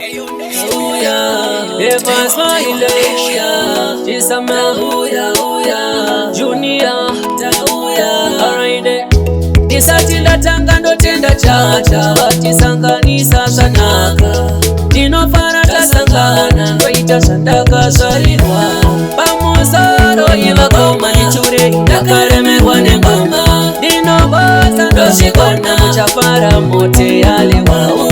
Eva smile, Chisama, Junior, alright. Tisatinda tanga ndotenda chacha, tisanganisa sanaka. Tinofara tasangana, ndoita sandaka salirwa. Pamusoro iva goma nichure, ndakaremerwa nengoma. Ndinobosa ndoshikona, muchafara mote yale wauya.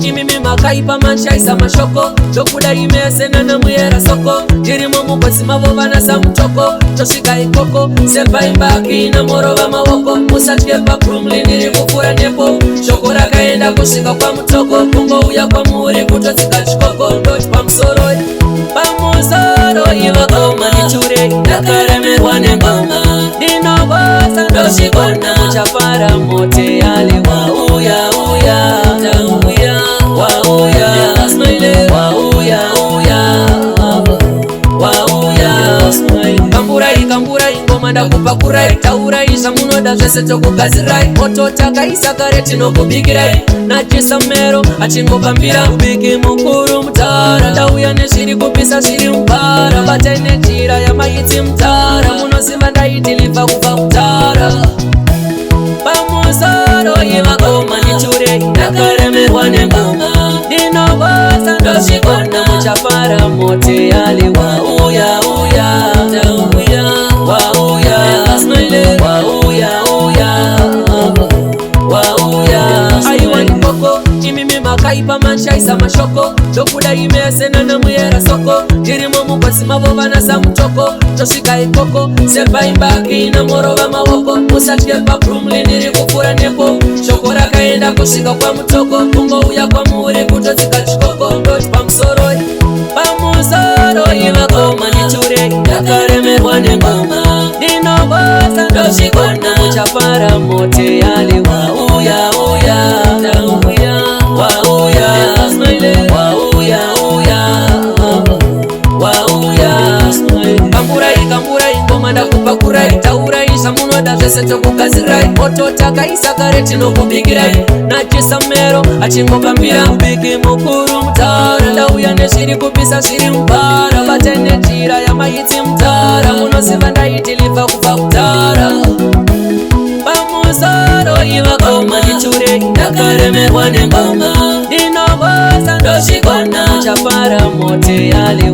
Chimimi makaipa manshaisa mashoko chokuda imesena na muyera soko jirimo mukosi mavovana sa mutoko choshika ikoko selva imbaki na morova mawoko musatyepa kurumli niri kufura nepo shoko rakaenda kusvika kwa mutoko kungo uya kwa muri kutotsika chikoko ndoti pamusoro iva goma nichure ndakaremerwa nengoma ndinobosa ndoshikona muchafara mote yale wauya kamburai ngoma ndakupakurai taurai zvamunoda zvese tokugadzirai moto takaisa kare tinokubikirai nachisamero achingokambira kubiki mukuru mutara ndauya nezviri kupisa zviri mubhara batai nenjira yamaitsi mutara munoziva ndaiti libva kubva mutara pamusoro iva goma nichure ndakaremerwa nengoma ndinobosa ndoshikona muchafara mote yale wauya chimimi makaipa manshaisa mashoko chokuda imesena na muyera soko jirimo mukosi mavovana sa mutoko chosvika ikoko selva imbaki na morova mawoko musatyepa kurumli niri kufura nepo shoko rakaenda kusvika kwa mutoko kungo uya kwa muri kutotsika chikoko ndoti pamusoro iva goma nichure ndakaremerwa nengoma ndinobosa ndoshikona muchafara mote yale wauya kamburai ngoma ndakupakurai taurai zvamunoda zvese tokugadzirai moto takaisa kare tinokubikirai nachisamero achingokambira kubiki mukuru mutara ndauya nezviri kupisa zviri mubhara batai nenjira yamaitsi mutara munoziva ndaiti libva kubva mutara pamusoro iva goma nichure ndakaremerwa nengoma ndinobosa ndoshikona muchafara mote yale